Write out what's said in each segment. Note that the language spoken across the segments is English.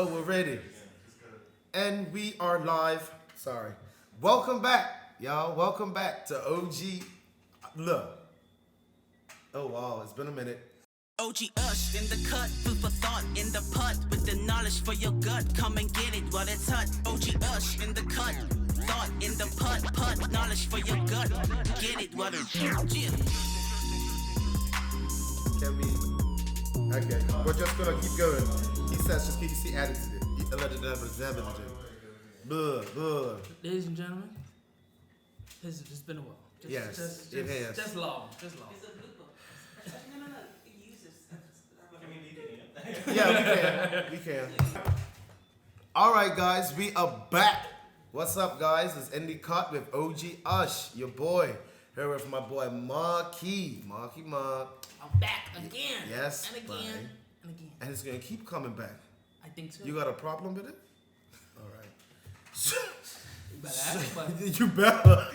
Oh, we're ready. And we are live. Sorry. Welcome back, y'all. Welcome back to OG. Look. Oh, wow. It's been a minute. OGosh in the cut, food for thought in the putt, with the knowledge for your gut. Come and get it while it's hot. OGosh in the cut, thought in the putt, knowledge for your gut. Get it while it's hot. Can we? Okay. We're just going to keep going. He says just keep see added to it. Ladies and gentlemen, it's been a while. Yes, it has. Just long. Yeah, we can. All right, guys, we are back. What's up, guys? It's Indy Cut with OGosh, your boy. Here with my boy Marky Mark. I'm back again. Yes, and again buddy. and again. And it's gonna keep coming back. I think so. You got a problem with it? All right. You better ask, but You better.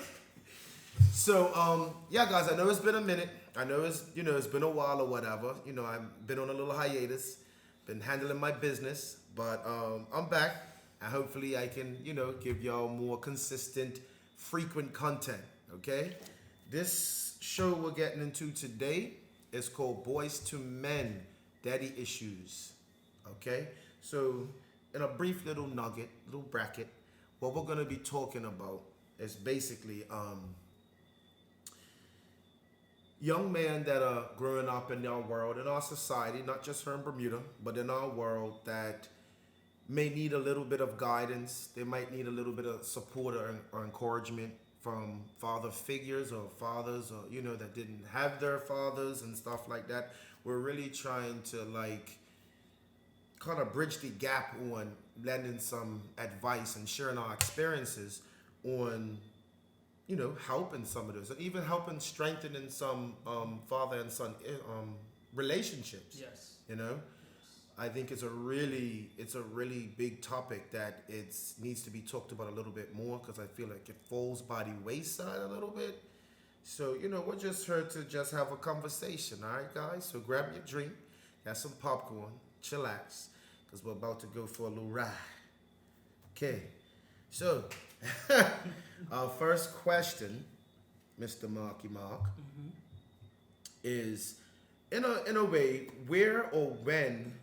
So, yeah, guys, I know it's been a minute. I know it's been a while or whatever. I've been on a little hiatus, been handling my business, but I'm back, and hopefully I can, give y'all more consistent, frequent content. Okay, this show we're getting into today is called Boyz To Men, Daddy Issues. Okay, so in a brief little bracket, what we're gonna be talking about is basically young men that are growing up in our world, in our society, not just here in Bermuda, but in our world, that may need a little bit of guidance. They might need a little bit of support or encouragement from father figures or fathers, or that didn't have their fathers and stuff like that. We're really trying to kind of bridge the gap on lending some advice and sharing our experiences on helping some of those, and even helping strengthening some father and son relationships. yes. I think it's a really big topic that needs to be talked about a little bit more, because I feel like it falls by the wayside a little bit. So we're just here to just have a conversation. All right, guys. So grab your drink, have some popcorn, chillax, because we're about to go for a little ride. Okay. So. Our first question, Mr. Marky Mark, is in a way, where or when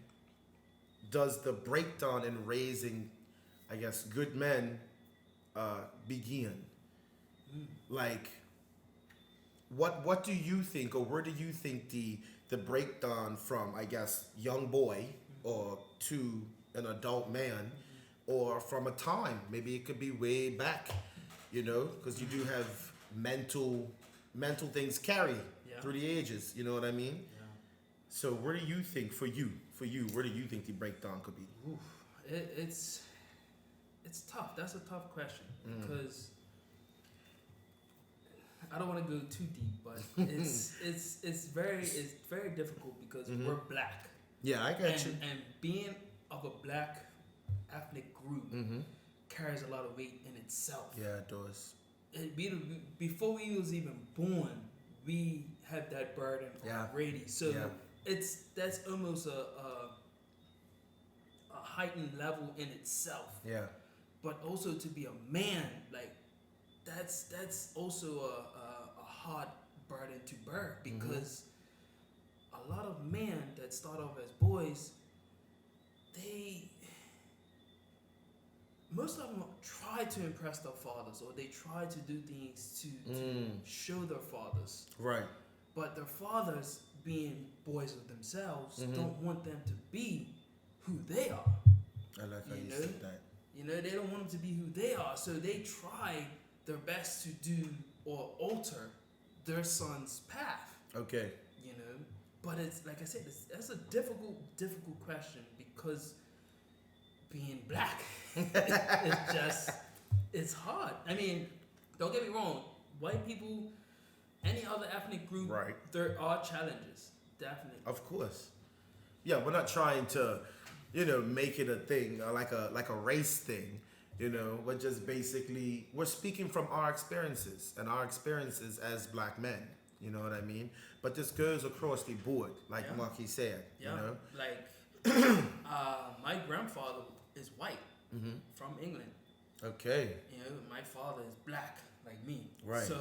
does the breakdown in raising, I guess, good men begin? Like, what do you think, or where do you think the breakdown from, I guess, young boy or to an adult man? Or from a time, maybe it could be way back, because you do have mental things carry through the ages. You know what I mean? Yeah. So where do you think, for you, where do you think the breakdown could be? Oof. It's tough. That's a tough question because I don't want to go too deep, but it's very difficult because we're black. Yeah, I got you. And being of a black ethnic group carries a lot of weight in itself. Yeah, it does. Before we was even born, we had that burden already. So that's almost a heightened level in itself. Yeah. But also to be a man, that's also a hard burden to bear, because a lot of men that start off as boys, most of them try to impress their fathers, or they try to do things to show their fathers. Right. But their fathers, being boys of themselves, don't want them to be who they are. I like how you said that. They don't want them to be who they are, so they try their best to do or alter their son's path. Okay. But it's like I said, that's a difficult question, because being black, it's hard. I mean, don't get me wrong. White people, any other ethnic group, right, there are challenges, definitely. Of course. Yeah, we're not trying to, make it a thing, like a race thing. We're just basically, we're speaking from our experiences and our experiences as black men. You know what I mean? But this goes across the board, like Marky said. Yeah. You know? Like my grandfather is white from England. Okay. You know, my father is black like me. Right. So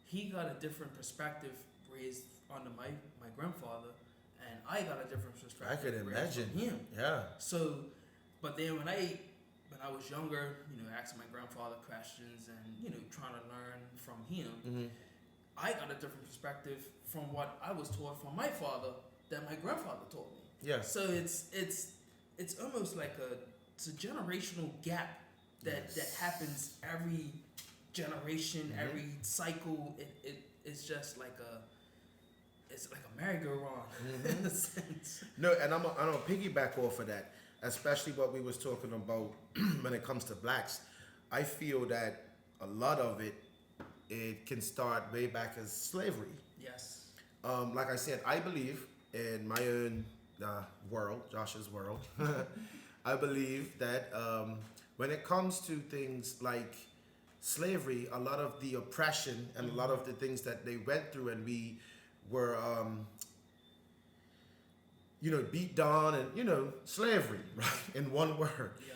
he got a different perspective raised under my grandfather, and I got a different perspective. I could imagine. From him. Yeah. So, but then when I was younger, you know, asking my grandfather questions and, you know, trying to learn from him, I got a different perspective from what I was taught from my father that my grandfather taught me. Yeah. So it's almost like it's a generational gap that that happens every generation, every cycle. It's just like a merry-go-round in a sense. No, and I'm gonna piggyback off of that, especially what we was talking about when it comes to blacks. I feel that a lot of it can start way back as slavery. Yes. Like I said, I believe in my own world, Josh's world. I believe that when it comes to things like slavery, a lot of the oppression and a lot of the things that they went through, and we were, beat down, and slavery, right? In one word, Yeah.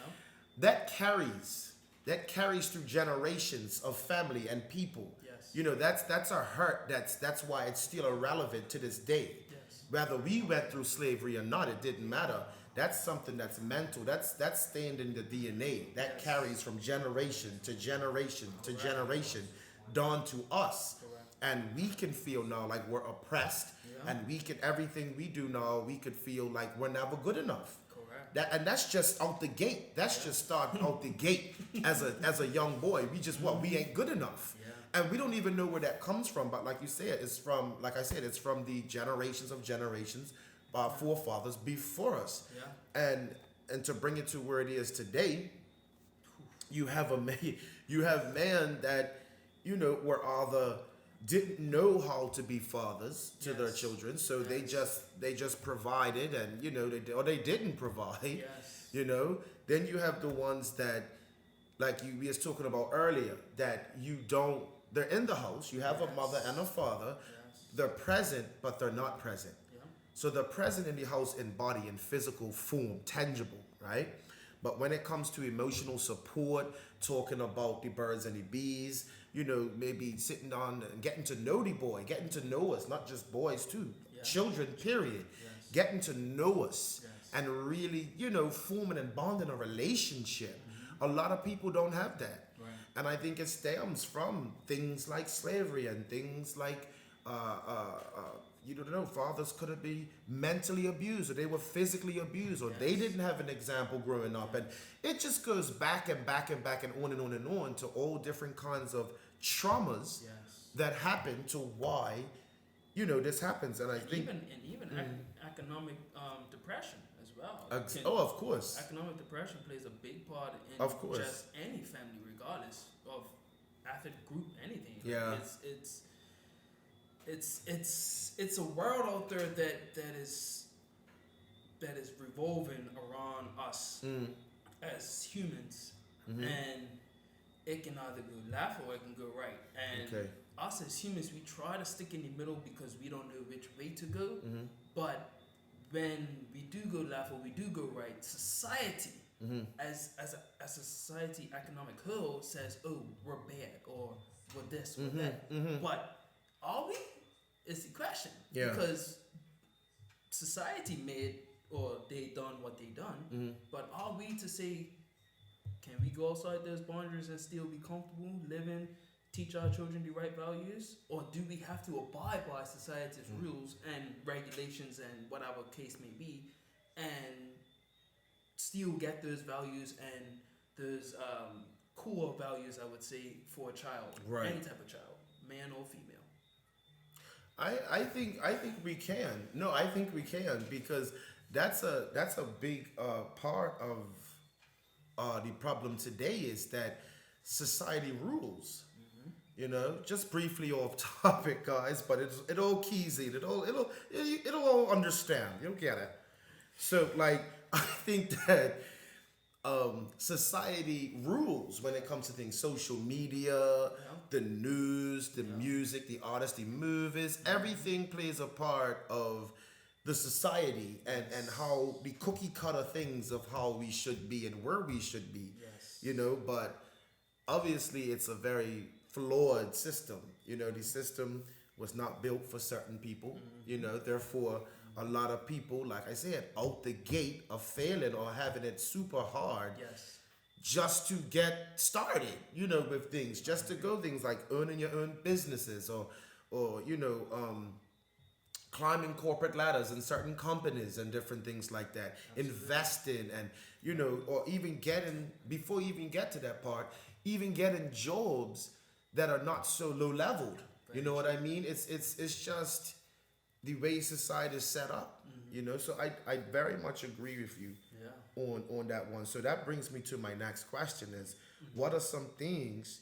that carries through generations of family and people. Yes. That's a hurt. That's why it's still irrelevant to this day. Yes. Whether we went through slavery or not, it didn't matter. That's something that's mental. That's staying in the DNA. That Yes. carries from generation to generation to Correct. generation down to us. Correct. And we can feel now like we're oppressed, Yeah. and everything we do now, we could feel like we're never good enough. Correct. And that's just out the gate. That's just starting out the gate as a young boy. We just we ain't good enough. Yeah. And we don't even know where that comes from. But like you said, it's from the generations of generations, our forefathers before us. Yeah. And to bring it to where it is today, you have men that were either didn't know how to be fathers to their Yes. children, so Yes. they just provided, and they didn't provide. Yes. Then you have the ones that, like we was talking about earlier, that they're in the house, you have a Yes. mother and a father, Yes. they're present but they're not present. Yeah. So they're present in the house in body, in physical form, tangible, right? But when it comes to emotional support, talking about the birds and the bees, maybe sitting down and getting to know the boy, getting to know us, not just boys too, Yeah. children, period. Yes. Getting to know us Yes. and really, forming and bonding a relationship. A lot of people don't have that. Right. And I think it stems from things like slavery and things like, fathers could be mentally abused, or they were physically abused, or they Yes. didn't have an example growing up. And it just goes back and back and back and on and on and on to all different kinds of traumas Yes. that happen to why, this happens. And I think... even economic depression as well. of course. Economic depression plays a big part in Of course. just any family, regardless of ethnic group, anything. Yeah. It's a world out there that is revolving around us as humans, and it can either go left or it can go right. And Okay. us as humans, we try to stick in the middle because we don't know which way to go. But when we do go left or we do go right, society, as a society, economic whole says, oh, we're bad, or we're this, we're that. But are we? Is the question. Yeah. Because society made, or they done what they done, but are we to say, can we go outside those boundaries and still be comfortable living, teach our children the right values? Or do we have to abide by society's rules and regulations and whatever case may be, and still get those values and those core values, I would say, for a child, Right. any type of child, man or female? I think we can. No, I think we can, because that's a big part of the problem today, is that society rules. Just briefly off topic, guys, but it all keys in. It'll all understand. You'll get it. So, like, I think that society rules when it comes to things, social media, the news, the music, the artists, the movies, everything plays a part of the society and how the cookie cutter things of how we should be and where we should be. Yes. You know, but obviously it's a very flawed system. You know, the system was not built for certain people. You know, therefore a lot of people, like I said, out the gate are failing or having it super hard Yes. just to get started, you know, with things, just to go things like owning your own businesses or you know, climbing corporate ladders in certain companies and different things like that, investing and, you know, or even getting, before you even get to that part, even getting jobs that are not so low leveled. You know what I mean? It's just the way society is set up, you know? So I very much agree with you on that one. So that brings me to my next question is, what are some things,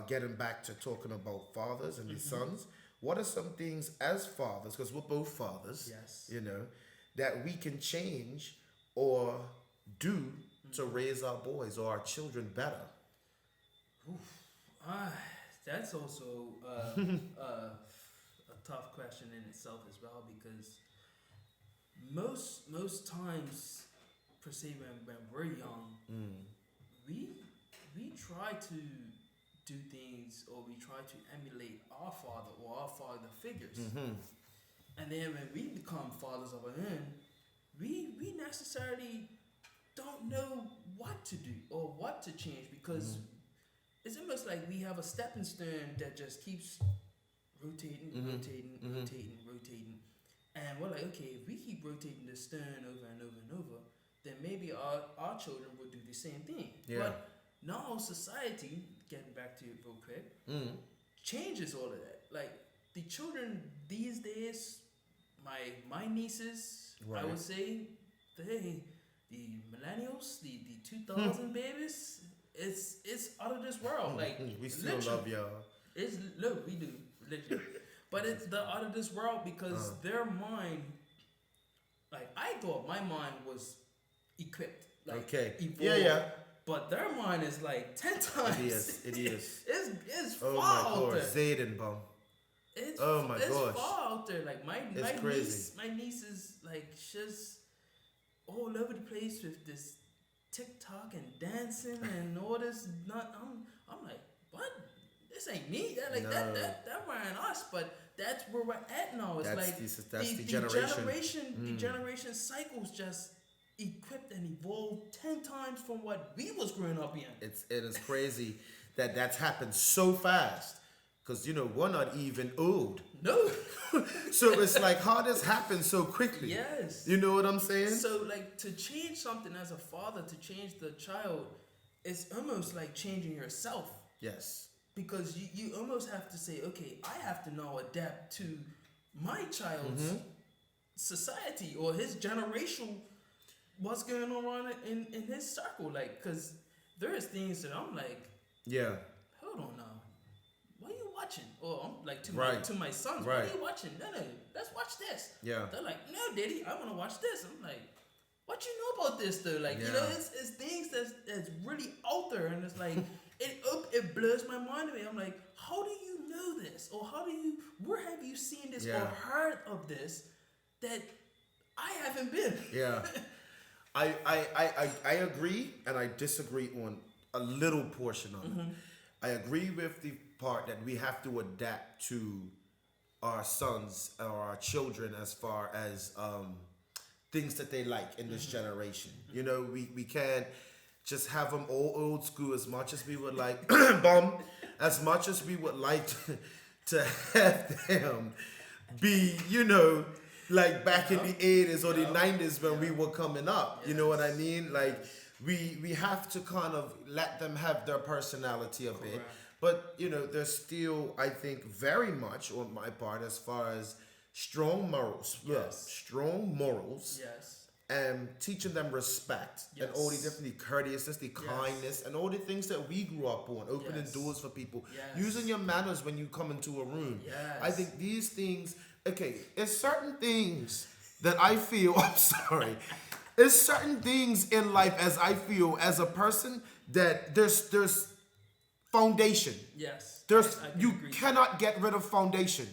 getting back to talking about fathers and the sons, what are some things as fathers, because we're both fathers, you know, that we can change or do to raise our boys or our children better? That's also a tough question in itself as well, because most times, per se, when we're young, we try to do things, or we try to emulate our father or our father figures, and then when we become fathers of our own, we necessarily don't know what to do or what to change, because it's almost like we have a stepping stone that just keeps rotating, rotating. And we're like, okay, if we keep rotating the stone over and over and over, then maybe our children will do the same thing. Yeah. But now society, getting back to it real quick, changes all of that. Like the children these days, my nieces, I would say, the millennials, the 2000 babies, it's out of this world. Like we still love y'all. It's look, we do literally, but it's the out of this world, because their mind, like I thought my mind was equipped, like evolved, yeah. But their mind is like 10 times. It is. It's oh far my out gosh, there. Zayden bum. It's oh my it's gosh, far out there. Like my crazy. niece is like just all over the place with this TikTok and dancing and all this. I'm like, what? This ain't me. That like that weren't us. But that's where we're at now. It's that's like the generation. The generation cycles just equipped and evolved 10 times from what we was growing up in. It is crazy that's happened so fast. Because, you know, we're not even old. No. So it's like, how this happened so quickly? Yes. You know what I'm saying? So, like, to change something as a father, to change the child, it's almost like changing yourself. Yes. Because you almost have to say, okay, I have to now adapt to my child's society or his generation, what's going on in his circle. Like, because there is things that I'm like, yeah, hold on now. What are you watching? Or I'm like to my sons, right. What are you watching? No, let's watch this. Yeah. They're like, no, Daddy, I want to watch this. I'm like, what you know about this though? Like, you know, it's things that's really out there, and it's like it blows my mind away. I'm like, how do you know this? Or where have you seen this or heard of this that I haven't been? Yeah. I agree and I disagree on a little portion of it. I agree with the part that we have to adapt to our sons or our children as far as things that they like in this generation. You know, we can't just have them all old school as much as we would like, as much as we would like to have them be, you know, like back in the 80s or the 90s when we were coming up. You know what I mean? Like we have to kind of let them have their personality a bit. But, you know, there's still, I think, very much on my part as far as strong morals. Strong morals. And teaching them respect and all the different, the courteousness, the kindness, and all the things that we grew up on, opening doors for people, using your manners when you come into a room. I think these things, okay, it's certain things that I feel, I'm sorry, there's certain things in life as I feel as a person that there's foundation. You cannot get rid of foundation.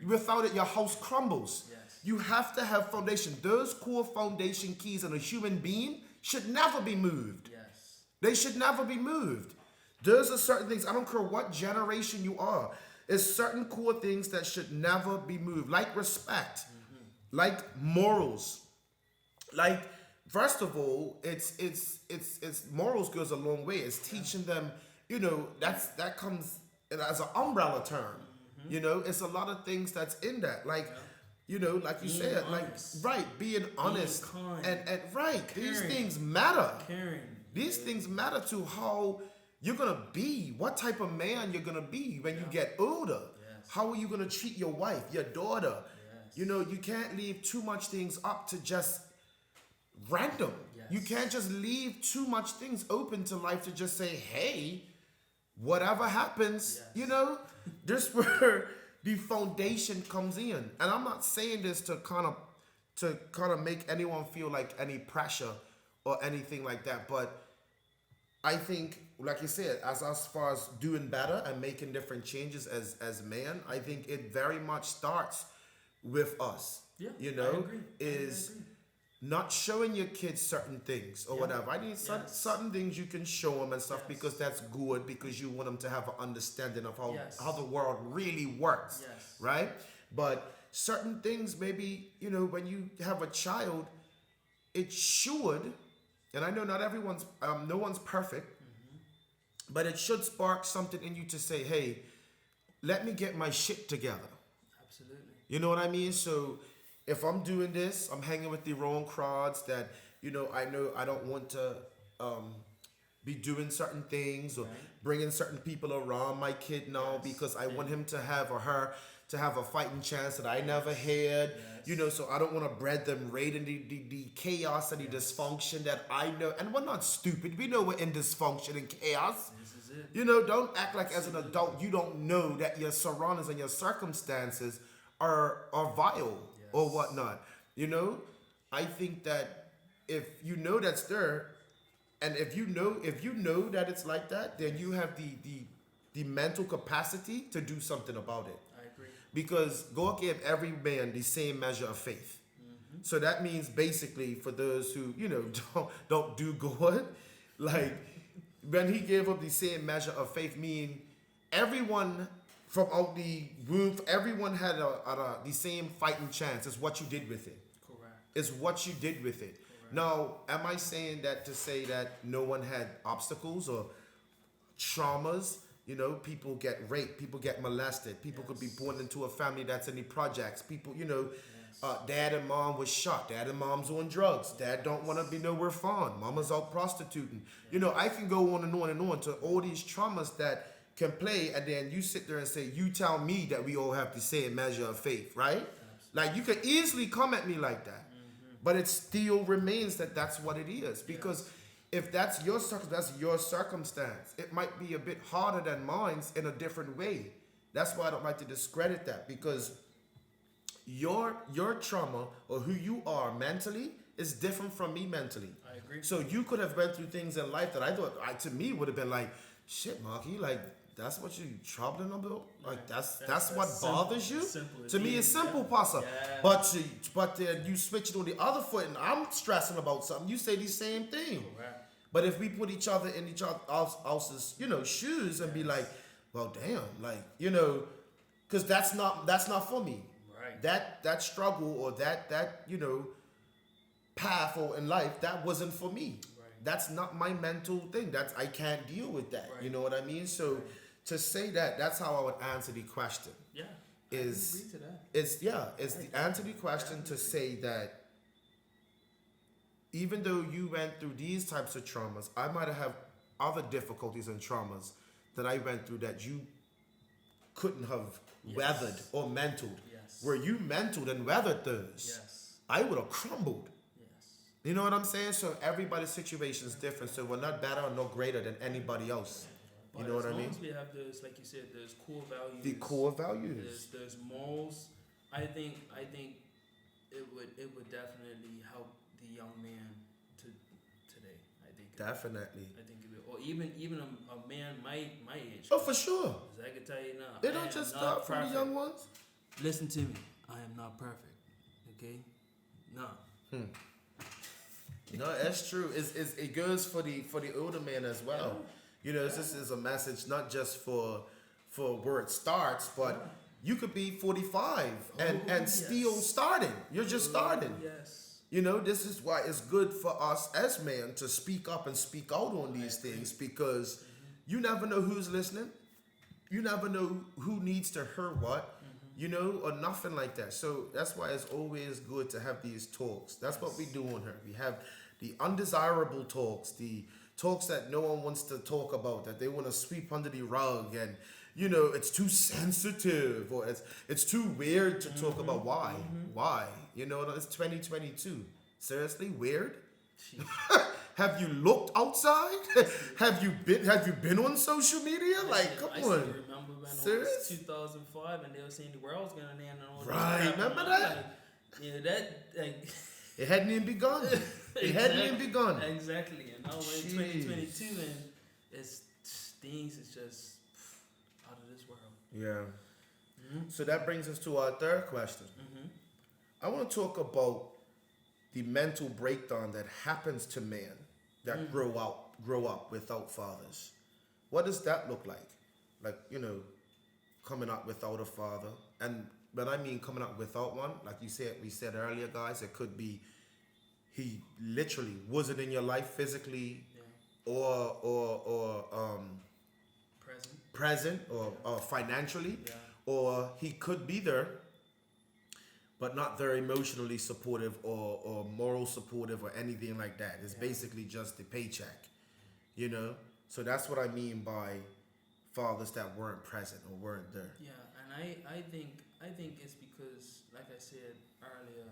Without it, your house crumbles. You have to have foundation. Those core foundation keys in a human being should never be moved. Yes. They should never be moved. Those are certain things. I don't care what generation you are. There's certain core things that should never be moved, like respect, like morals, like first of all, it's morals goes a long way. It's teaching them, that comes as an umbrella term. It's a lot of things that's in that, like. Like you Being said, honest. being honest, kind. and right, these Caring. things matter. Caring. These things matter to how you're gonna be, what type of man you're gonna be when you get older. Yes. How are you gonna treat your wife, your daughter? Yes. You can't leave too much things up to just random. Yes. You can't just leave too much things open to life to just say, hey, whatever happens, Yes. this where the foundation comes in. And I'm not saying this to kind of make anyone feel like any pressure or anything like that, but I think, like you said, as far as doing better and making different changes as man, I think it very much starts with us. Yeah, I agree. I agree. Not showing your kids certain things or whatever. I need certain things you can show them and stuff because that's good, because you want them to have an understanding of how the world really works, right? But certain things, maybe, when you have a child, it should, and I know not everyone's, no one's perfect, but it should spark something in you to say, hey, let me get my shit together. Absolutely. You know what I mean? So if I'm doing this, I'm hanging with the wrong crowds that, I know I don't want to be doing certain things or bringing certain people around my kid now because I want him to have or her to have a fighting chance that I never had. So I don't want to breed them right in the chaos and the dysfunction that I know. And we're not stupid. We know we're in dysfunction and chaos. This is it. Don't act like as an adult you don't know that your surroundings and your circumstances are vile or whatnot. I think that if you know that's there, and if you know that it's like that, then you have the mental capacity to do something about it. I agree. Because God gave every man the same measure of faith. So that means basically for those who, don't do good, like when he gave up the same measure of faith, meaning everyone from out the womb, everyone had the same fighting chance. It's what you did with it. Correct. It's what you did with it. Correct. Now, am I saying that to say that no one had obstacles or traumas? People get raped, people get molested, people could be born into a family that's in the projects. People, dad and mom was shot, dad and mom's on drugs, dad don't want to be nowhere fun, mama's out prostituting. I can go on and on and on to all these traumas that can play, and then you sit there and say, you tell me that we all have the same measure of faith, right? Absolutely. Like you could easily come at me like that, but it still remains that that's what it is, because if that's your circumstance, it might be a bit harder than mine's in a different way. That's why I don't like to discredit that, because your trauma or who you are mentally is different from me mentally. I agree. So you could have been through things in life that I thought to me would have been like, shit, Marky, like that's what you troubling about? Like that's what bothers you? To me, it's simple, Pasa. Yeah. But then you switch it on the other foot, and I'm stressing about something. You say the same thing. Correct. But if we put each other in each else's, shoes and be like, well, damn, like, because that's not for me. Right. That struggle or that path or in life, that wasn't for me. Right. That's not my mental thing. I can't deal with that. Right. You know what I mean? So to say that's how I would answer the question. Yeah. I agree to that. It's the answer the question to say that even though you went through these types of traumas, I might have other difficulties and traumas that I went through that you couldn't have weathered or mentored. Yes. Where you mentored and weathered those, Yes. I would have crumbled. Yes. You know what I'm saying? So everybody's situation is different. So we're not better or no greater than anybody else. You know what I mean? As long as we have those, like you said, those core values. The core values. There's morals. I think it would definitely help the young man today. I think. Definitely. I think it would, or even a man my age. Oh, for sure. 'Cause I can tell you now. They don't just start from the young ones. Listen to me. I am not perfect. Okay, no. No, that's true. It goes for the older man as well. You know, this is a message not just for where it starts, but you could be 45 and still starting. You're just starting. Yes. You know, this is why it's good for us as men to speak up and speak out on these things, because you never know who's listening. You never know who needs to hear what, you know, or nothing like that. So that's why it's always good to have these talks. That's what we do on here. We have the undesirable talks, the talks that no one wants to talk about, that they want to sweep under the rug, and you know, it's too sensitive, or it's too weird to talk about. Why? Why? You know, it's 2022. Seriously, weird? Have you looked outside? have you been on social media? Like, come I on. still remember when Serious? it was 2005 and they were saying the world's gonna end and all Right, this crap. remember And I'm that? like, yeah, that like It hadn't even begun. It hadn't even begun. Exactly. And now we're in 2022 and it's things is just out of this world. Yeah. So that brings us to our third question. I want to talk about the mental breakdown that happens to men that grow up without fathers. What does that look like? Like, you know, coming up without a father. And when I mean coming up without one, like we said earlier, guys, it could be he literally wasn't in your life physically, or present or financially, or he could be there but not very emotionally supportive or moral supportive or anything like that. It's basically just the paycheck, you know? So that's what I mean by fathers that weren't present or weren't there. Yeah, and I think it's because, like I said earlier,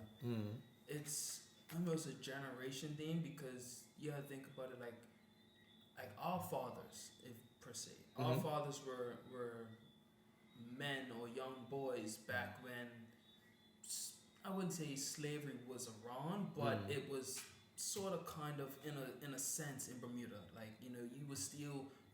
it's almost a generation thing, because you have to think about it like our fathers, if per se. Our fathers were men or young boys back when, I wouldn't say slavery was around, but it was sort of kind of in a sense in Bermuda. Like, you know, you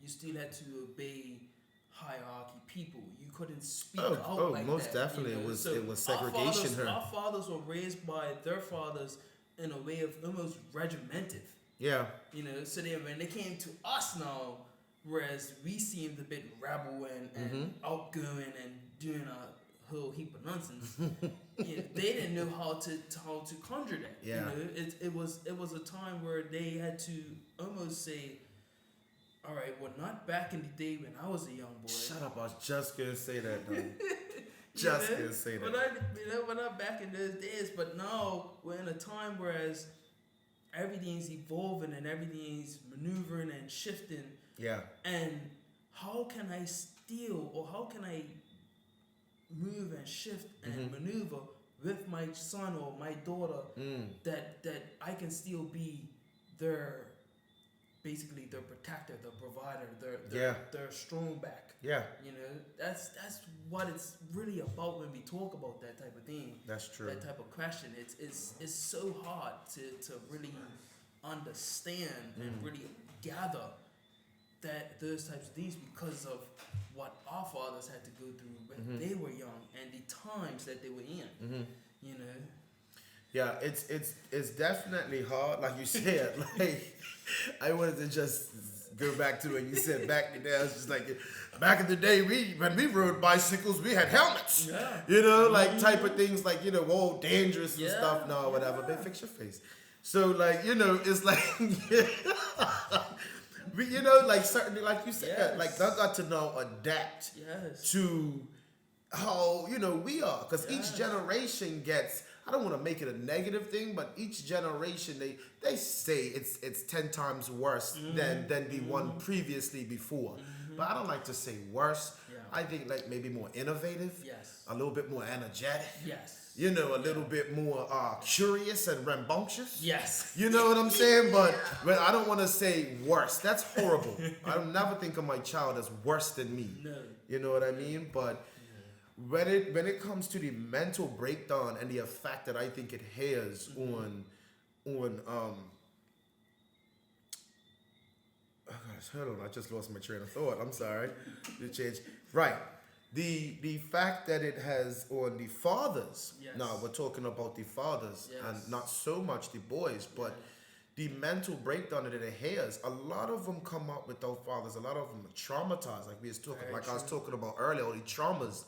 still had to obey hierarchy people. You couldn't speak out like most that. definitely. You know? It was segregation here. Our fathers were raised by their fathers in a way of almost regimented. Yeah. You know, so then when they came to us now, whereas we seemed a bit rebel and outgoing and doing a whole heap of nonsense, you know, they didn't know how to conjure that. Yeah. You know, it was a time where they had to almost say, all right, well, not back in the day when I was a young boy. Shut up! I was just gonna say that. Though. Gonna say that. We're not back in those days, but now we're in a time whereas everything's evolving and everything's maneuvering and shifting. Yeah. And how can I steal, or how can I move and shift and maneuver with my son or my daughter that I can still be their, basically their protector, their provider, their strong back. Yeah. You know, that's what it's really about when we talk about that type of thing. That's true. That type of question. It's so hard to really understand and really gather that those types of things because of what our fathers had to go through when they were young and the times that they were in. You know. Yeah, it's definitely hard, like you said. Like, I wanted to just go back to when you said back in the day. I was just like, back in the day, when we rode bicycles, we had helmets. Yeah. You know, like type of things, like, you know, whoa, dangerous and stuff. No, whatever. But fix your face. So, like, you know, it's like, you know, like certainly, like you said, like I got to now adapt to how, you know, we are, because each generation gets. I don't want to make it a negative thing, but each generation they say it's 10 times worse than the one previously before. But I don't like to say worse. Yeah. I think like maybe more innovative. Yes. A little bit more energetic. Yes. You know, a little bit more curious and rambunctious. Yes. You know what I'm saying? But I don't want to say worse. That's horrible. I don't never think of my child as worse than me. No. You know what I mean? But when it comes to the mental breakdown and the effect that I think it has on oh gosh, hold on, I just lost my train of thought. I'm sorry. The change. Right. The fact that it has on the fathers. Yes. Now we're talking about the fathers Yes. and not so much the boys, but the mental breakdown that it has. A lot of them come up without fathers. A lot of them are traumatized, like we was talking, Very like I was true. talking about earlier. All the traumas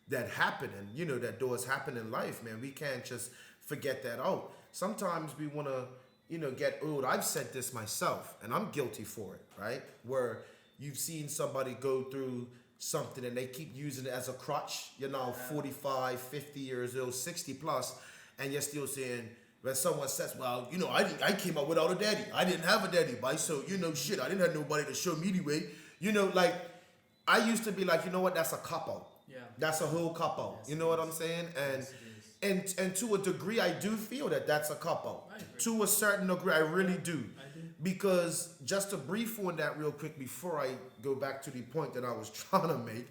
that happen, and you know that does happen in life, man. We can't just forget that out. Sometimes we want to, get old. I've said this myself, and I'm guilty for it, right? Where you've seen somebody go through something and they keep using it as a crutch, 45, 50 years old, 60 plus, and you're still saying, when someone says, well, I came up without a daddy. I didn't have a daddy, boy. So, shit, I didn't have nobody to show me the way. Like, I used to be like, you know what, that's a cop-out. Yeah. That's a whole cop-out. Yes, You know what I'm saying? And Yes, it and to a degree, I do feel that that's a cop-out. I agree. To a certain degree, I really do. I do. Because just to brief on that real quick before I go back to the point that I was trying to make,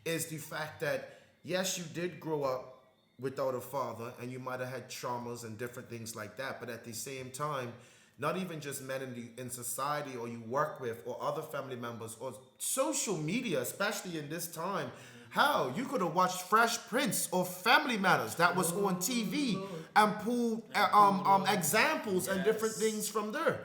is the fact that, yes, you did grow up without a father and you might have had traumas and different things like that, but at the same time, not even just men in society or you work with or other family members or social media, especially in this time, how you could have watched Fresh Prince or Family Matters that was on TV and pulled examples and different Yes. things from there.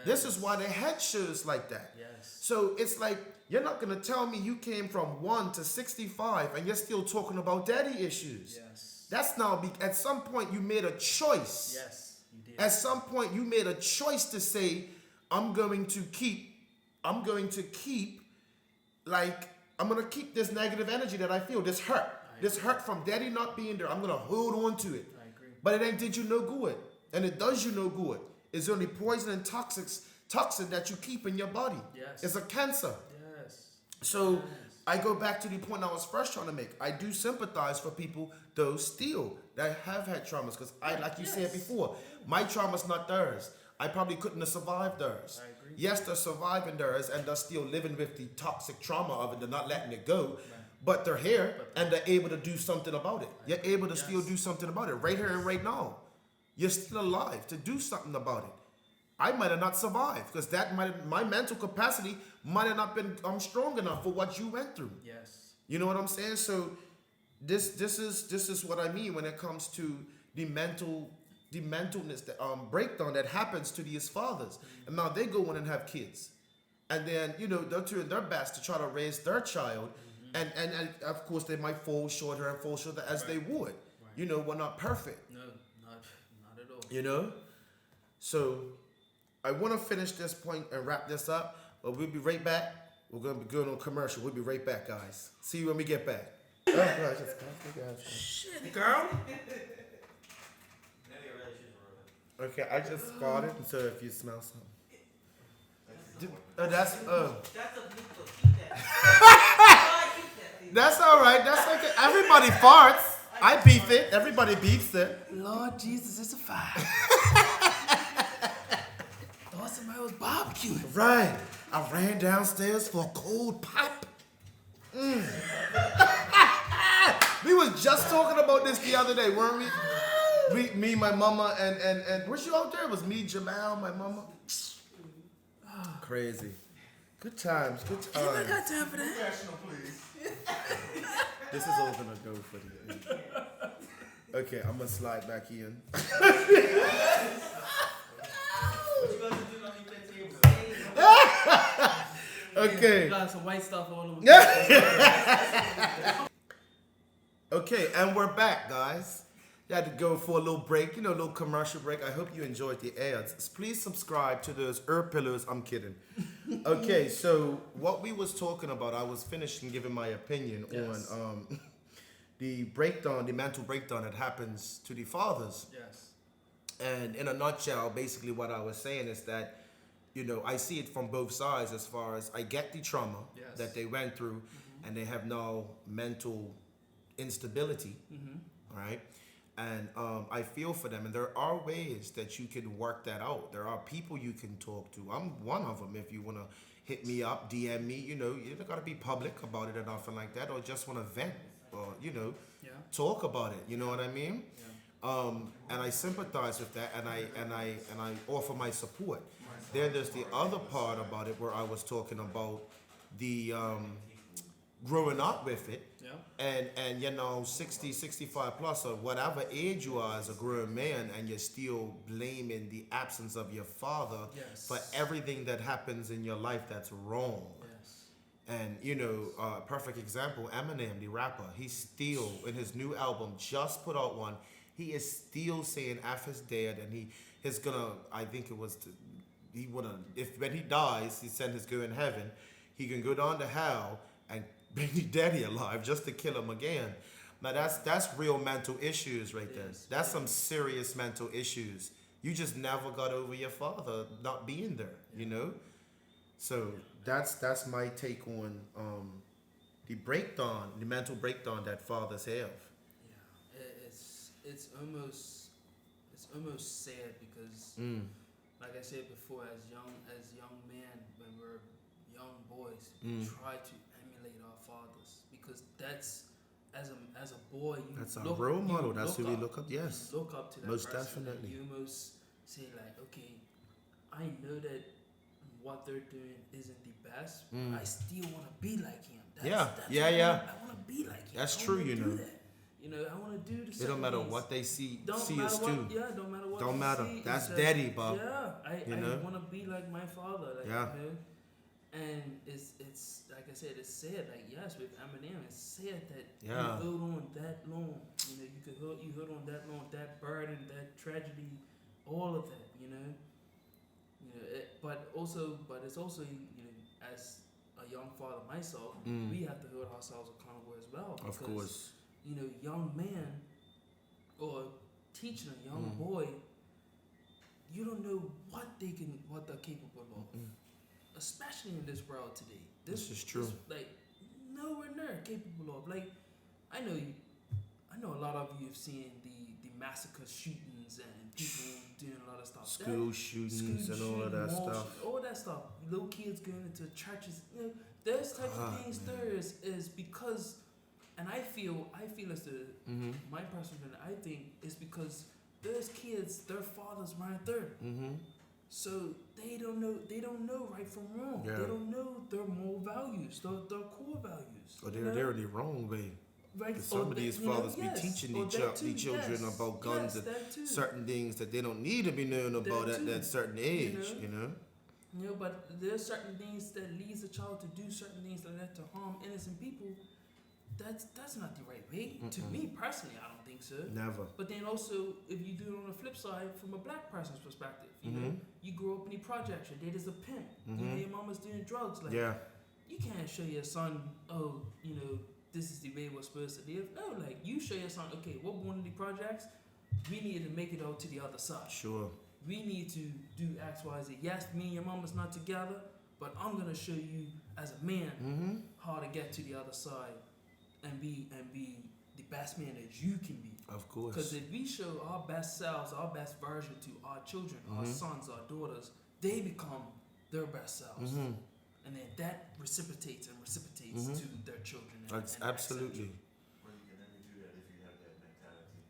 This is why they had shows like that. Yes. So it's like, you're not going to tell me you came from 1 to 65 and you're still talking about daddy issues. Yes. That's now, at some point you made a choice. Yes, you did. At some point you made a choice to say, I'm going to keep this negative energy that I feel, this hurt. This hurt from daddy not being there. I'm going to hold on to it. I agree. But it ain't did you no good. And it does you no good. It's only poison and toxin that you keep in your body. Yes. It's a cancer. Yes. So Yes. I go back to the point I was first trying to make. I do sympathize for people, though, still, that have had traumas. Because like you said before, my trauma's not theirs. I probably couldn't have survived theirs. I agree. Yes, they're surviving theirs and they're still living with the toxic trauma of it. They're not letting it go. But they're here and they're able to do something about it. You're able to still do something about it right here and right now. You're still alive to do something about it. I might have not survived because my mental capacity might have not been strong enough for what you went through. Yes. You know what I'm saying? So this is what I mean when it comes to the mentalness that breakdown that happens to these fathers. And now they go on and have kids. And then, they're doing their best to try to raise their child. And of course they might fall shorter and fall shorter as they would. We're not perfect. No, not at all. So I want to finish this point and wrap this up, but we'll be right back. We're going to be going on commercial. We'll be right back, guys. See you when we get back. Shit, girl. Okay, I just farted, so if you smell something. That's That's a blooper. Keep that. Keep that. that's all right. That's okay. Everybody farts. I beef it. Everybody beefs it. Lord Jesus, it's a fire. Thought somebody was barbecuing. Right. I ran downstairs for a cold pop. We was just talking about this the other day, weren't we? Me, my mama, and was you out there? It was me, Jamal, my mama. Crazy. Good times. I got time for that. Professional, please. This is all gonna go for the end. Okay, I'm gonna slide back in. What you gonna do when you get to your table? Okay. Got some white stuff all over. Okay, and we're back, guys. You had to go for a little break, a little commercial break. I hope you enjoyed the ads. Please subscribe to those Pillars. I'm kidding. Okay, so what we was talking about, I was finishing giving my opinion on the breakdown, the mental breakdown that happens to the fathers. Yes. And in a nutshell, basically what I was saying is that, I see it from both sides as far as I get the trauma that they went through and they have now mental instability, right? And I feel for them. And there are ways that you can work that out. There are people you can talk to. I'm one of them. If you want to hit me up, DM me, you don't got to be public about it or nothing like that, or just want to vent or, talk about it. You know what I mean? Yeah. And I sympathize with that, and I offer my support. Then there's the other part about it where I was talking about the growing up with it, Yeah. and you know 60, 65 plus or whatever age you are as a grown man, and you're still blaming the absence of your father Yes. for everything that happens in your life that's wrong. Yes. And you know, perfect example, Eminem, the rapper, he's still in his new album, just put out one. He is still saying after his dead, and he's gonna. I think it was. He wanna, if when he dies, he said he's going to heaven. He can go down to hell and bring the daddy alive just to kill him again. Now that's real mental issues right there. Yes. That's some serious mental issues. You just never got over your father not being there. You know. So that's my take on the breakdown, the mental breakdown that fathers have. Yeah. It's almost sad because. Like I said before, as young men, when we're young boys, we try to emulate our fathers because that's as a boy you That's our look, role model. you That's who we look up. Yes, you look up to that most person and definitely. you almost say like, okay, I know that what they're doing isn't the best, but I still want to be like him. That's Yeah. I want to be like him. That's I true, wanna you do know. that. You know, I want to do the It don't certain matter things. what they see Don't us matter do. what, yeah, don't matter what Don't you matter. see, That's it's daddy, Bob. Yeah, You I know? want to be like my father, like, Yeah. you know? And it's like I said, it's sad, like, yes, with Eminem, it's sad that Yeah. you hold on that long, you know, you hold on that long, that burden, that tragedy, all of that, you know? But it's also, you know, as a young father myself, we have to hold ourselves accountable as well. Of because, course. you know, young man or teaching a young boy, you don't know what they're capable of, especially in this world today. This is true. Like nowhere near capable of. Like I know a lot of you have seen the massacre shootings and people doing a lot of stuff. School shootings and all of that mall stuff. all that stuff. Little kids going into churches. You know, those types of things. man. There is because, and I feel as the my personal opinion, I think it's because those kids, their fathers weren't there. So they don't know right from wrong. Yeah. They don't know their moral values, their core values. Or you know? they're the wrong way. Right, Some or of these you know, fathers yes, be teaching or that the too, children yes, about guns yes, and that too. certain things that they don't need to be known about That at too, that certain age, you know? You know, but there's certain things that leads a child to do certain things like that to harm innocent people. That's not the right way. To me personally, I don't think so. Never. But then also, if you do it on the flip side, from a black person's perspective, you know, you grow up in the projects, your dad is a pimp, you know, your mama's doing drugs. Like, Yeah. you can't show your son, oh, you know, this is the way we're supposed to live. No, like, you show your son, okay, we're born in the projects, we need to make it out to the other side. Sure. We need to do X, Y, Z. Yes, me and your mama's not together, but I'm gonna show you as a man how to get to the other side and be the best man that you can be. Of course. Because if we show our best selves, our best version to our children, our sons, our daughters, they become their best selves. And then that reciprocates to their children. That's and absolutely. Well, you can only do that if you have that mentality.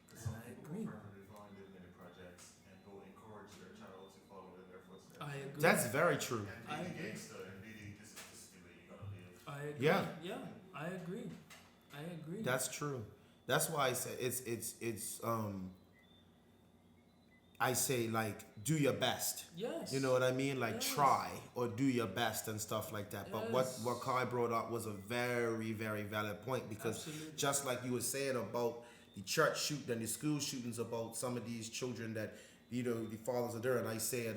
Because And some I people agree. are perfectly fine living in the projects and will encourage their child to follow in their footsteps. I agree. That's very true. And I be agree. gangster and really, this is the way you're gonna live. I agree. Yeah. Yeah, I agree. I agree. That's true. That's why I say it's I say like do your best. yes. You know what I mean? Like Yes. try or do your best and stuff like that. But Yes. what Kai brought up was a very, very valid point because Absolutely. just like you were saying about the church shooting and the school shootings about some of these children that, you know, the fathers are there, and I said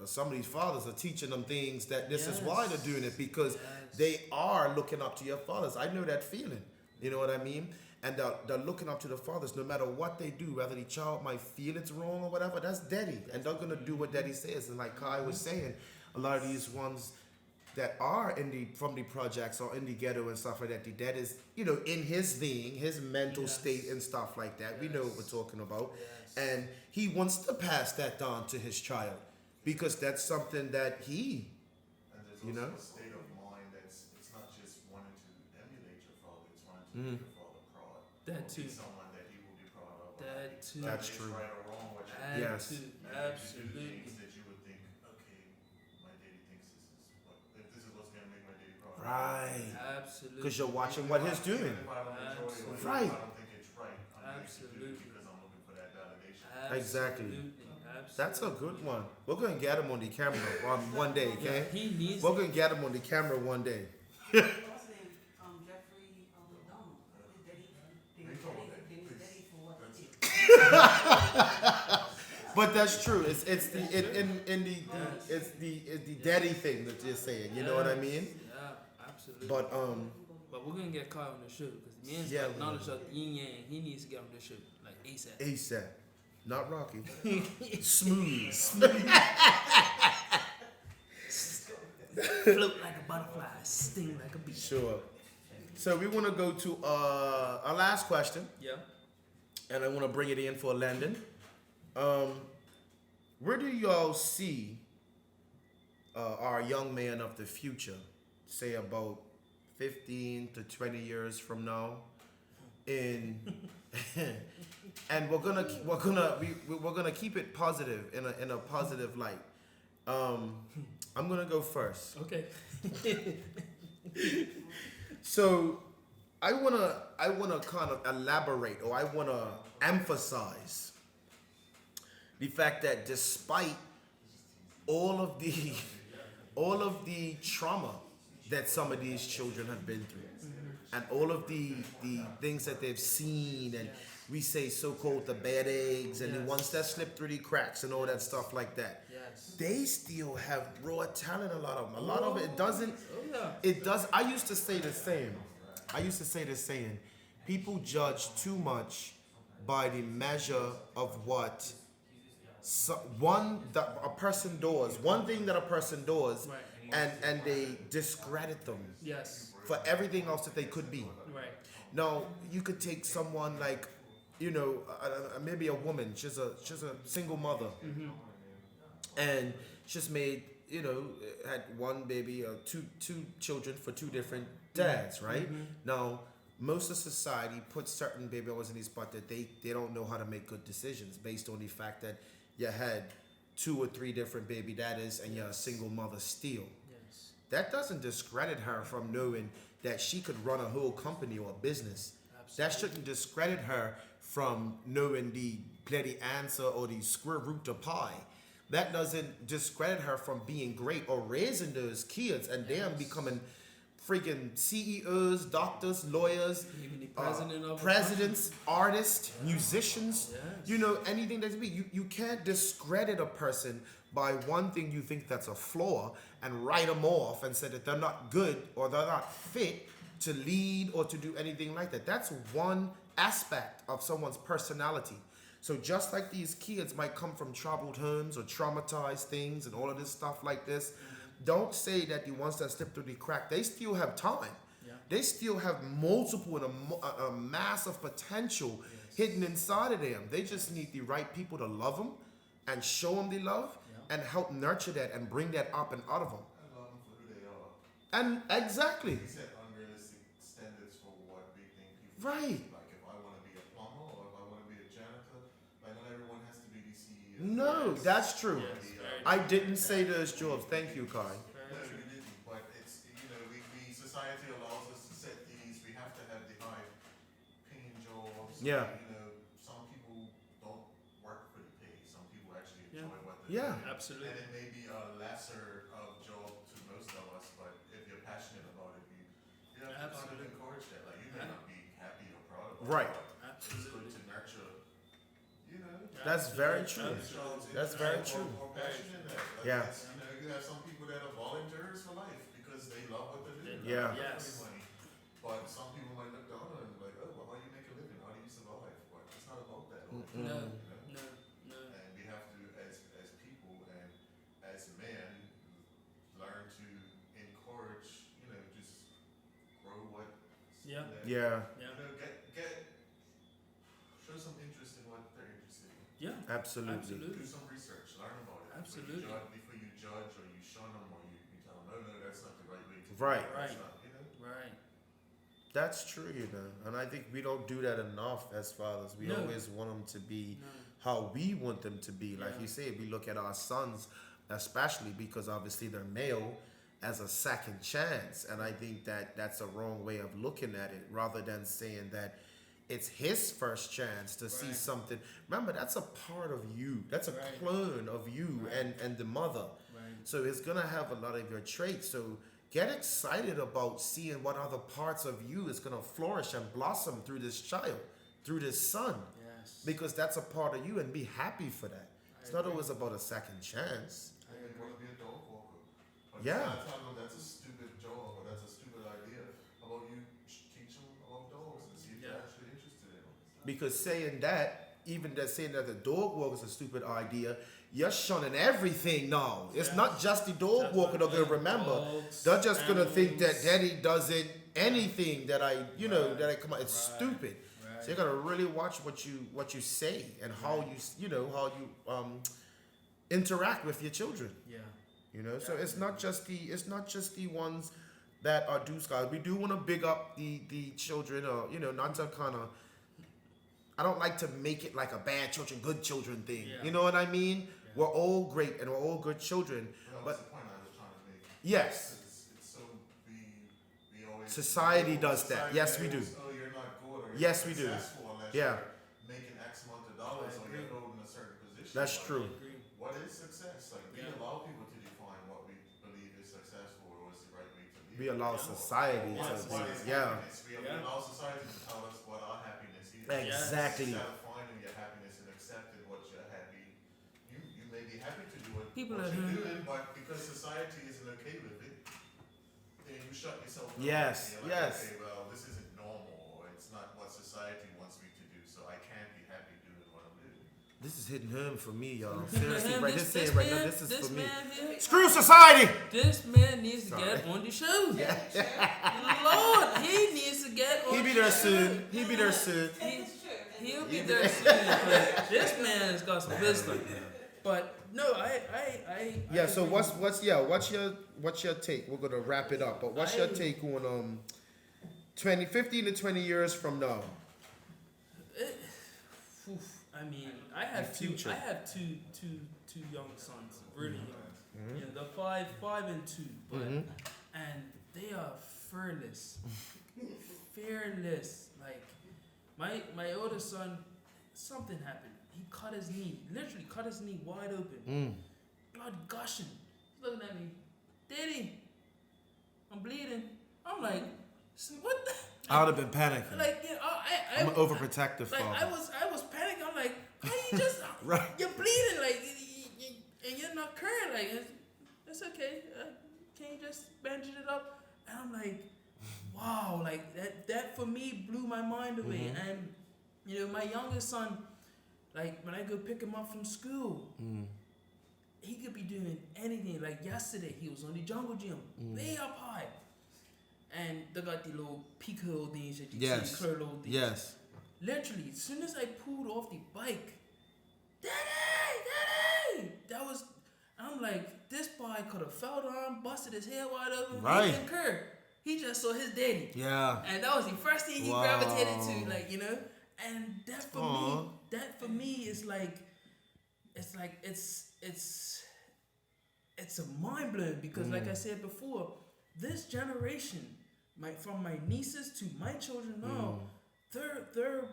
some of these fathers are teaching them things that this is why they're doing it because Yes. they are looking up to your fathers. I know that feeling. You know what I mean? And they're looking up to the fathers no matter what they do, whether the child might feel it's wrong or whatever, that's daddy. And they're going to do what daddy says. And like Kai was saying, a lot of these ones that are from the projects or in the ghetto and stuff like that, the dad is, you know, in his thing, his mental Yes. state and stuff like that. We know what we're talking about. Yes. And he wants to pass that on to his child because that's something that he, And there's You also know? a state of mind that's, it's not just wanting to emulate your father, it's wanting to make your father proud. That Or too. be someone that he will be proud of. That too. That's It's true. right or wrong, what you That do. Yes. too. You do Absolutely. things that you would think, okay, my daddy thinks this is what, if this is what's gonna make my daddy proud. right. So Absolutely. because you're watching what he's doing. Even if I don't enjoy it, or even Right. if I don't think it's right, I'm going to do Absolutely. it because I'm looking for that validation. Exactly. Absolutely. That's a good one. We're gonna get him on the camera one day, Yeah, okay? he needs. We're gonna get him on the camera one day. What's his name? Jeffrey Dahmer. His daddy for what? But that's true. It's the daddy thing that you're saying. You know what I mean? Yeah, absolutely. But But we're gonna get Kyle on the show because the man's Yeah, like knowledge of yin yang. He needs to get on the show like ASAP. ASAP, not Rocky. Smooth. Float like a butterfly, sting like a bee. Sure. So we want to go to our last question, Yeah. and I want to bring it in for Landon. Where do y'all see our young man of the future, say about 15 to 20 years from now, in and we're gonna keep it positive in a positive light. I'm gonna go first. Okay. So I wanna kind of elaborate, or I wanna emphasize the fact that despite all of the trauma that some of these children have been through, and all of the things that they've seen, and we say so-called the bad eggs and the Yes. ones that slip through the cracks and all that stuff like that, Yes. they still have raw talent. A lot of them. A lot of it doesn't. Oh yeah. It does. I used to say the same. People judge too much by the measure of what a person does. One thing that a person does, Right. and they discredit them Yes. for everything else that they could be. Right. Now you could take someone like, maybe a woman. She's a single mother, and she's made, had one baby or two children for two different dads, right? Now most of society puts certain baby owners in the spot that they don't know how to make good decisions based on the fact that you had 2 or 3 different baby daddies and you're a single mother still. Yes. That doesn't discredit her from knowing that she could run a whole company or a business. That shouldn't discredit her from knowing the bloody answer or the square root of pi. That doesn't discredit her from being great or raising those kids and them becoming freaking CEOs, doctors, lawyers, Even the president of a presidents, artists, musicians, Yes. anything that's be. You can't discredit a person by one thing you think that's a flaw and write them off and say that they're not good or they're not fit to lead or to do anything like that. That's one aspect of someone's personality. So just like these kids might come from troubled homes or traumatized things and all of this stuff like this, don't say that the ones that slip through the crack, they still have time. Yeah. They still have multiple and a mass of potential hidden inside of them. They just need the right people to love them and show them the love and help nurture that and bring that up and out of them. I love them for who they are. And exactly. He set unrealistic standards for what we think people Right. should be. Like if I want to be a plumber or if I want to be a janitor, like not everyone has to be the CEO. No, that's true. Yes. Very I didn't say those jobs. Thank you, Kai. No, you didn't. But it's, we society allows us to set these. We have to have the high paying jobs. Yeah. Some people don't work for the pay. Some people actually Yeah. enjoy what they Yeah. do. Absolutely. And it may be a lesser of job to most of us, but if you're passionate about it, you have to kind of Absolutely. encourage that. Like you may not be happy or proud of it. Right. But it's good to nurture. That's very true. Absolutely. That's very true. More passion in that. Like Yeah. it's, you have some people that are volunteers for life because they love what they do. Yeah. They're not Yes. making money. But some people might look down on it and be like, oh, well, how do you make a living? How do you survive? But it's not about that. No. You know? No. And we have to, as people and as men, learn to encourage, just grow what. Yeah. Yeah. Yeah. Show some interest in what they're interested in. Yeah. Absolutely. Absolutely. Do some research, learn about it. Absolutely. Before you judge or you shun them or you tell them, no, that's not the right way to do Right. it. That's Right. not, Right. That's true, and I think we don't do that enough as fathers. We No. always want them to be No. how we want them to be. Like Yeah. you say, we look at our sons, especially because obviously they're male. as a second chance, and I think that that's a wrong way of looking at it. Rather than saying that it's his first chance to see something. Remember, that's a part of you. That's a clone of you and the mother. So it's gonna have a lot of your traits. So get excited about seeing what other parts of you is gonna flourish and blossom through this child, through this son. Yes. Because that's a part of you, and be happy for that. It's not always about a second chance. They want to be a dog walker. But Yeah. I tell them that's a stupid job or that's a stupid idea. How about you teach them about dogs and see if they're actually interested in them? Because saying that, even that saying that the dog walk is a stupid idea, you're shunning everything now. It's not just the dog walker they're gonna remember. Dogs, They're just gonna think that animals. daddy doesn't anything that I, that I come out. It's stupid. So you gotta really watch what you say and how how you interact with your children. Yeah. So it's not just the ones that are do scholars. We do want to big up the children, or not to kind of. I don't like to make it like a bad children, good children thing. Yeah. You know what I mean? We're all great and we're all good children. Well, But that's the point I was trying to make. yes, It's so we always Society does that. society Yes, we do. labels, oh, you're not good or you're Yes, not we do. successful unless Yeah. you're making X amount of dollars or you're holding a certain position. That's Like, true. What is success? Like we Yeah. allow people to define what we believe is successful or is the right way to live. We allow society What to is be. Yeah. happiness? We allow society to tell us what our happiness is. Exactly. Instead of finding your happiness and accepting what you're happy, you may be happy to do what People you're at home- doing, but because society isn't okay with it, then you shut yourself down. Yes, And you're like, yes. okay, well, this isn't normal, or it's not what society wants me to do, so I can't be happy doing what I'm doing. This is hitting home for me, y'all. Seriously, right? This this saying right now, man- this is this for me. man here- Screw society. This man needs to Sorry. get on the show. Yeah. Lord, he needs to get on He be the there show. soon. He be there soon. It's true. He'll be there soon. But this man has got some wisdom. But no, Yeah. I So agree. what's your take? We're gonna wrap it up. But what's your take on 15 to 20 years from now? Oof, I mean, I have The future. two young sons, really young. They're five and 2, but and they are fearless, fearless. Like my older son, something happened. He cut his knee, literally cut his knee wide open, blood gushing. He's looking at me, Daddy, I'm bleeding. I'm like, what the? I would have been panicking. Like, I'm an overprotective like father. I was panicking. I'm like, how you just Right. you're bleeding, like, and you're not current. Like, it's okay. Can you just bandage it up? And I'm like, wow, like that for me blew my mind away. And my youngest son, like when I go pick him up from school, he could be doing anything. Like yesterday, he was on the jungle gym, way up high. And they got the little peak hole things that you Yes. see, curl hole things. Yes. Literally, as soon as I pulled off the bike, Daddy! I'm like, this boy could have fell down, busted his head wide open. Right. He didn't care. He just saw his daddy. Yeah. And that was the first thing he Wow. gravitated to, like, And that for Aw. me, is like, it's a mind blowing because, like I said before, this generation, from my nieces to my children now, they're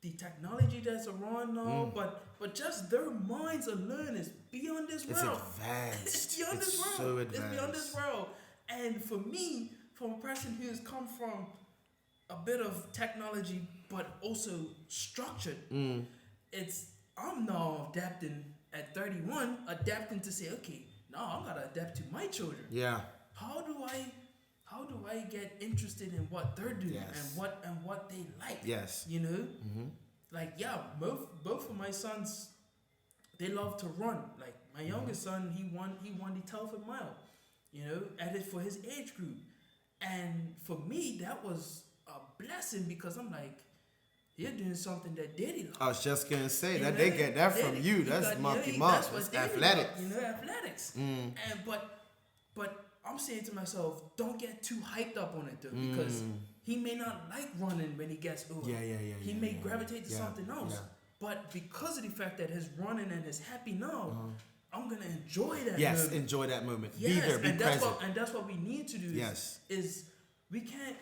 the technology that's around now, but just their minds alone is beyond this It's world. advanced. It's beyond It's this world. so It's beyond advanced. this world. And for me, from a person who's come from a bit of technology, but also structured, I'm now adapting at 31, adapting to say, okay, now I'm gonna adapt to my children. Yeah. How do I get interested in what they're doing Yes. and what they like? Yes. Like both of my sons, they love to run. Like my youngest son, he won the Telford Mile, at it for his age group, and for me that was a blessing because I'm like, you're doing something that Daddy loves. I was just gonna say You that know, they get that from Daddy- you. he That's got- monkey yeah, mom. that's what That's Daddy athletics. loved, athletics. And but I'm saying to myself, don't get too hyped up on it though, because he may not like running when he gets older. Yeah. He may gravitate to Yeah, something else. yeah. But because of the fact that he's running and is happy now, I'm gonna enjoy that. Yes, moment. enjoy that moment. Yes, Be there, be and present. that's what we need to do. Yes. Is we can't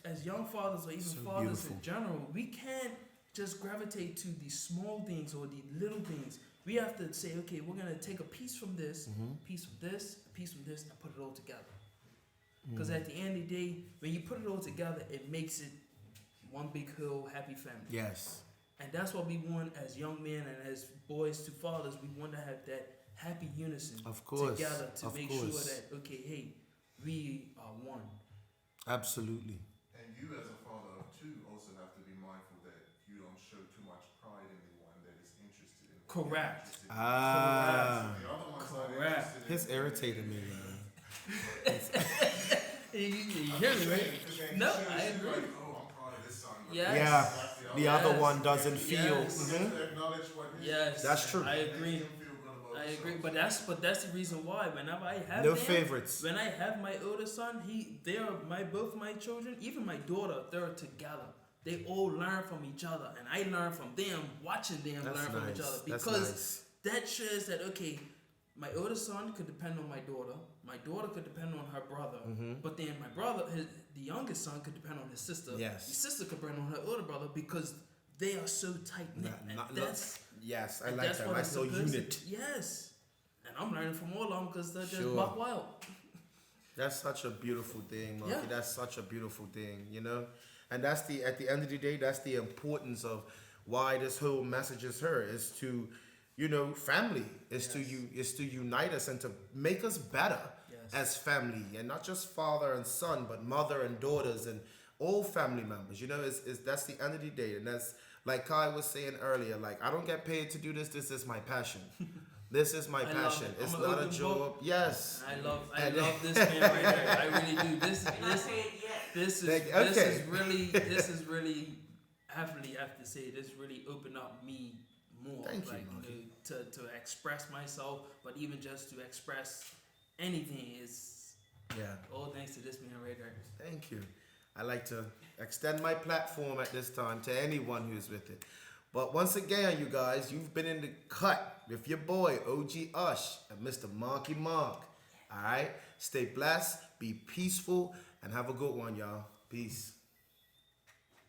as young fathers or even So fathers beautiful. in general, we can't just gravitate to the small things or the little things. We have to say, okay, we're gonna take a piece from this, piece from this, a piece from this, and put it all together. Because at the end of the day, when you put it all together, it makes it one big whole happy family. Yes. And that's what we want as young men and as boys to fathers. We want to have that happy unison Of course, together to of make course. sure that, okay, hey, we are one. Absolutely. And you as a father too also have to be mindful that you don't show too much pride in the one that is interested in what you're Correct. interested in. Ah. So the other one's not Correct. interested in It's it. irritating me, man. You hear me, right? Because then No, you should I be agree. like, oh, I'm proud of this son. but Yes. Yeah. that's The other Yes. one doesn't feel. Yes. You have to acknowledge what his Yes, That's true. I makes agree. him feel good about I agree, himself. but that's the reason why. Whenever I have No them, favorites. when I have my older son, they are both my children, even my daughter. They're together. They all learn from each other, and I learn from them, watching them That's learn from each nice. other. That's Because nice. that shows that okay, my older son could depend on my daughter could depend on her brother, but then my brother, the youngest son, could depend on his sister. Yes. The sister could depend on her older brother because they are so tight knit, and that's. Yes, I And like that's that. what Nice it's little supposed to- unit. Yes. And I'm learning from all of them because they're just Sure. buck wild. That's such a beautiful thing, Marky. Yeah. That's such a beautiful thing, you know? And that's at the end of the day, that's the importance of why this whole message is here, is to, you know, family, is to unite us and to make us better Yes. as family, and not just father and son, but mother and daughters and all family members. You know, that's the end of the day. And that's like Kai was saying earlier, like, I don't get paid to do this. This is my passion. This is my I love passion. it. It's I'm an not a open job. book. Yes. I love And- this man right here. I really do. This You're not paid yet. this is Like, this okay. is really I really have to say this really opened up me more. Thank you, like, Marky. to express myself, but even just to express anything is Yeah. all thanks to this man right here. Thank you. I like to extend my platform at this time to anyone who's with it. But once again, you guys, you've been in the cut with your boy, OGosh, and Mr. Marky Mark. All right? Stay blessed, be peaceful, and have a good one, y'all. Peace.